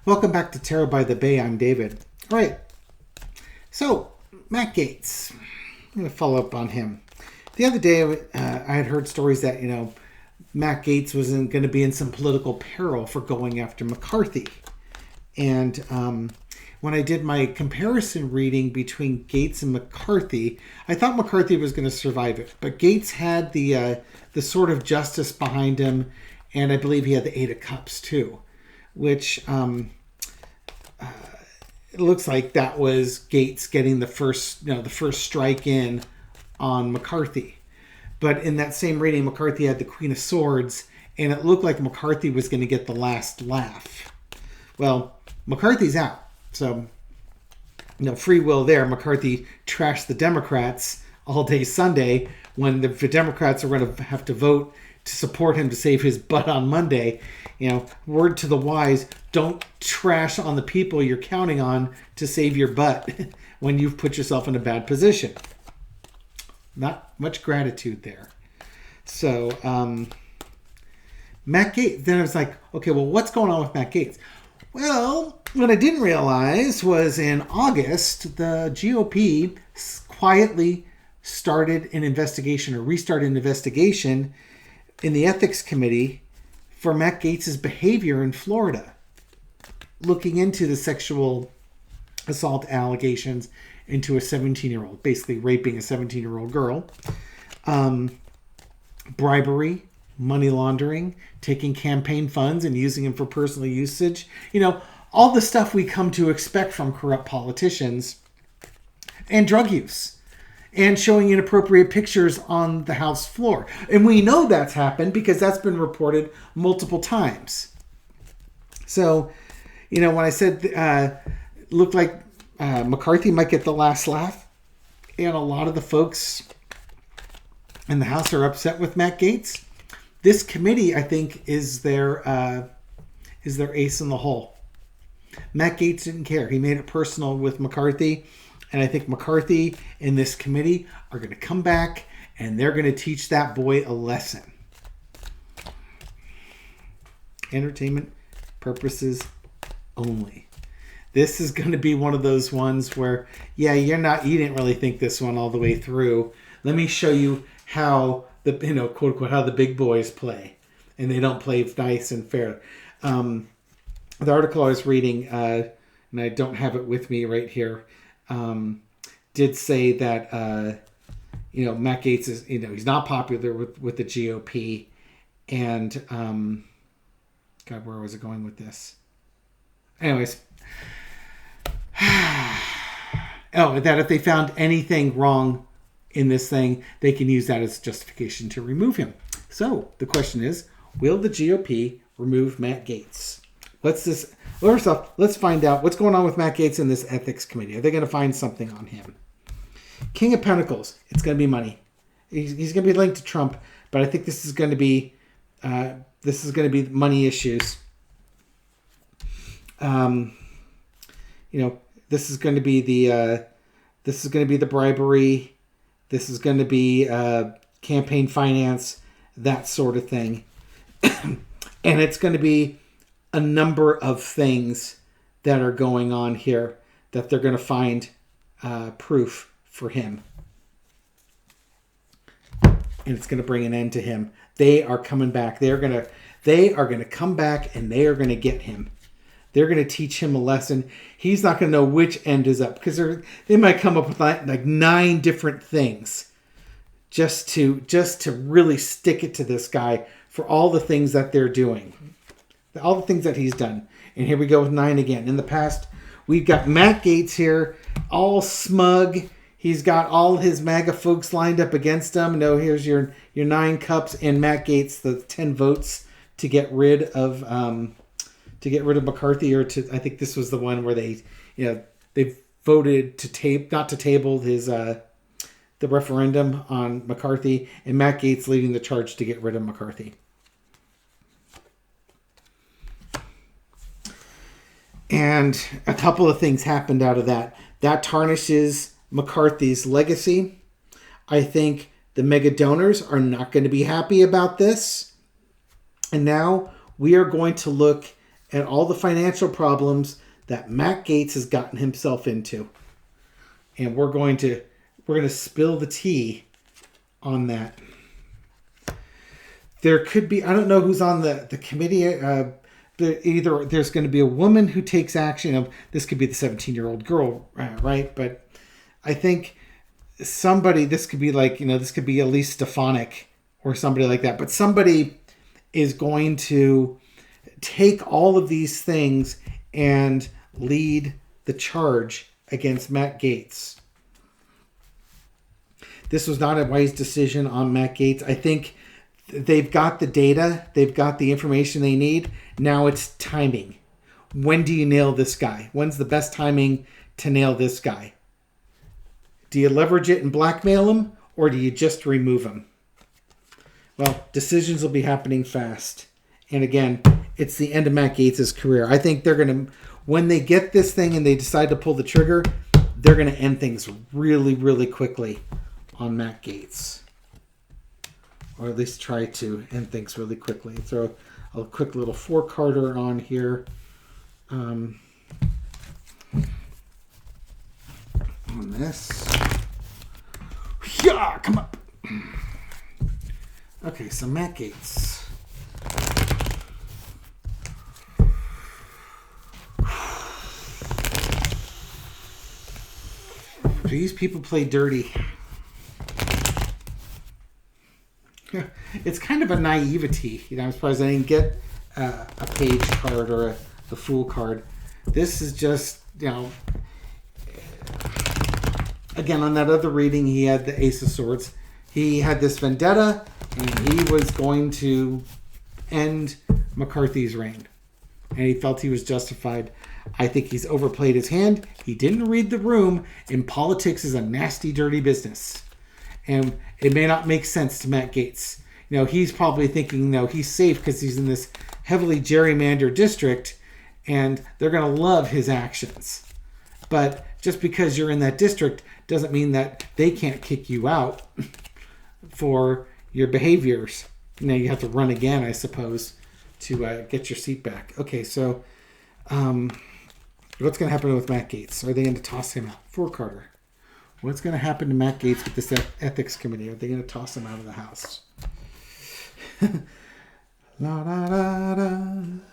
Welcome back to Tarot by the Bay. I'm David. All right. So, Matt Gaetz. I'm going to follow up on him. The other day, I had heard stories that, Matt Gaetz was going to be in some political peril for going after McCarthy. And when I did my comparison reading between Gaetz and McCarthy, I thought McCarthy was going to survive it. But Gaetz had the sword of justice behind him, and I believe he had the Eight of Cups too, which it looks like that was Gaetz getting the first strike in on McCarthy. But in that same reading, McCarthy had the Queen of Swords, and it looked like McCarthy was going to get the last laugh. Well, McCarthy's out. So, free will there. McCarthy trashed the Democrats all day Sunday when the Democrats are going to have to vote to support him to save his butt on Monday. Word to the wise, don't trash on the people you're counting on to save your butt when you've put yourself in a bad position. Not much gratitude there. So, Matt Gaetz, then I was like, okay, well, what's going on with Matt Gaetz? Well, what I didn't realize was in August, the GOP quietly restarted an investigation in the ethics committee for Matt Gaetz's behavior in Florida, looking into the sexual assault allegations into a 17-year-old, basically raping a 17-year-old girl, bribery, money laundering, taking campaign funds and using them for personal usage. All the stuff we come to expect from corrupt politicians, and drug use, and showing inappropriate pictures on the House floor. And we know that's happened because that's been reported multiple times. So, when I said it looked like McCarthy might get the last laugh, and a lot of the folks in the House are upset with Matt Gaetz, this committee, I think, is their ace in the hole. Matt Gaetz didn't care. He made it personal with McCarthy. And I think McCarthy and this committee are going to come back and they're going to teach that boy a lesson. Entertainment purposes only. This is going to be one of those ones where, you didn't really think this one all the way through. Let me show you how the, quote unquote, how the big boys play. And they don't play nice and fair. The article I was reading, and I don't have it with me right here, did say that, Matt Gaetz is, he's not popular with the GOP. And, God, where was it going with this? Anyways. That if they found anything wrong in this thing, they can use that as justification to remove him. So the question is, will the GOP remove Matt Gaetz? First off, let's find out what's going on with Matt Gaetz in this ethics committee. Are they going to find something on him? King of Pentacles. It's going to be money. He's going to be linked to Trump, but I think this is going to be money issues. This is going to be the bribery. This is going to be campaign finance, that sort of thing, and it's going to be a number of things that are going on here that they're going to find proof for him. And it's going to bring an end to him. They are coming back. They are going to come back and they are going to get him. They're going to teach him a lesson. He's not going to know which end is up because they might come up with like 9 different things just to really stick it to this guy for all the things that they're doing. All the things that he's done. And here we go with 9 again. In the past, we've got Matt Gaetz here, all smug. He's got all his MAGA folks lined up against him. No, here's your 9 cups, and Matt Gaetz, the 10 votes to get rid of McCarthy, or I think this was the one where they voted not to table his the referendum on McCarthy, and Matt Gaetz leading the charge to get rid of McCarthy. And a couple of things happened out of that. That tarnishes McCarthy's legacy. I think the mega donors are not going to be happy about this. And now we are going to look at all the financial problems that Matt Gaetz has gotten himself into. And we're going to spill the tea on that. There could be, I don't know who's on the committee. Either there's going to be a woman who takes action. This could be the 17-year-old girl, right? But I think somebody, this could be like, this could be Elise Stefanik or somebody like that. But somebody is going to take all of these things and lead the charge against Matt Gaetz. This was not a wise decision on Matt Gaetz. I think they've got the data. They've got the information they need. Now it's timing. When do you nail this guy? When's the best timing to nail this guy? Do you leverage it and blackmail him, or do you just remove him? Well, decisions will be happening fast. And again, it's the end of Matt Gaetz' career. I think they're going to, when they get this thing and they decide to pull the trigger, they're going to end things really, really quickly on Matt Gaetz. Or at least try to end things really quickly. Throw a quick little 4-carder on here. On this. Yeah, come up. Okay, so Matt Gaetz. These people play dirty. It's kind of a naivety. I'm surprised I didn't get a page card or the fool card. This is just, again, on that other reading, he had the Ace of Swords. He had this vendetta, and he was going to end McCarthy's reign. And he felt he was justified. I think he's overplayed his hand. He didn't read the room, and politics is a nasty, dirty business. And it may not make sense to Matt Gaetz. He's probably thinking, he's safe because he's in this heavily gerrymandered district, and they're going to love his actions. But just because you're in that district doesn't mean that they can't kick you out for your behaviors. You have to run again, I suppose, to get your seat back. Okay, so what's going to happen with Matt Gaetz? Are they going to toss him out? 4-carder. What's going to happen to Matt Gaetz with this ethics committee? Are they going to toss him out of the House? La da da da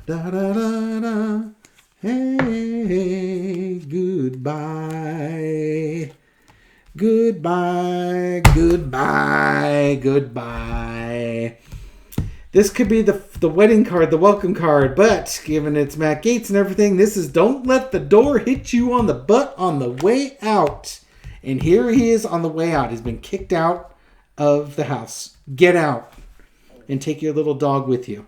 da da da da. Hey, goodbye. Goodbye, goodbye, goodbye. This could be the wedding card, the welcome card, but given it's Matt Gaetz and everything, this is don't let the door hit you on the butt on the way out. And here he is on the way out. He's been kicked out of the House. Get out and take your little dog with you.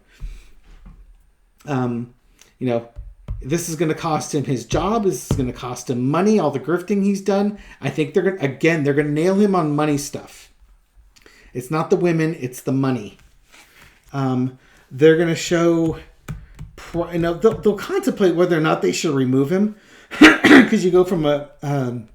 This is going to cost him his job. This is going to cost him money, all the grifting he's done. I think they're going to nail him on money stuff. It's not the women, it's the money. They're going to show, they'll contemplate whether or not they should remove him. Because you go from a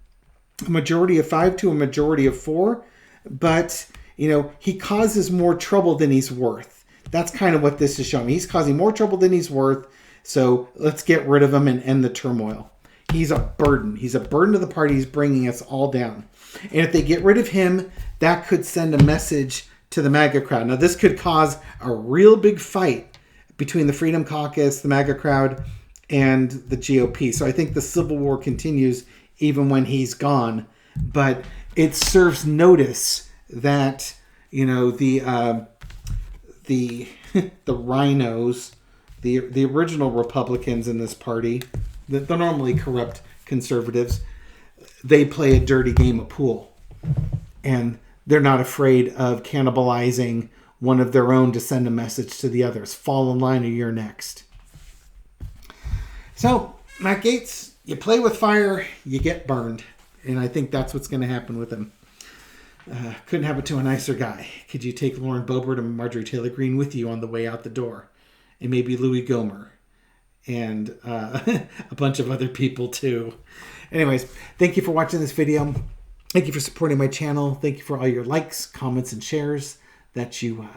majority of 5 to a majority of 4. But, he causes more trouble than he's worth. That's kind of what this is showing. He's causing more trouble than he's worth. So let's get rid of him and end the turmoil. He's a burden. He's a burden to the party. He's bringing us all down. And if they get rid of him, that could send a message to the MAGA crowd. Now, this could cause a real big fight between the Freedom Caucus, the MAGA crowd, and the GOP. So I think the civil war continues even when he's gone. But it serves notice that, the rhinos, the original Republicans in this party, the normally corrupt conservatives, they play a dirty game of pool. And they're not afraid of cannibalizing one of their own to send a message to the others. Fall in line or you're next. So, Matt Gaetz, you play with fire, you get burned. And I think that's what's going to happen with him. Couldn't happen to a nicer guy. Could you take Lauren Boebert and Marjorie Taylor Greene with you on the way out the door? And maybe Louis Gohmert. And a bunch of other people too. Anyways, thank you for watching this video. Thank you for supporting my channel. Thank you for all your likes, comments, and shares that you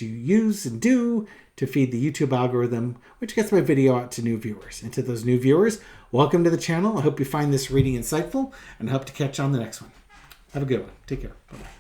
use and do to feed the YouTube algorithm, which gets my video out to new viewers. And to those new viewers, welcome to the channel. I hope you find this reading insightful, and I hope to catch you on the next one. Have a good one. Take care. Bye-bye.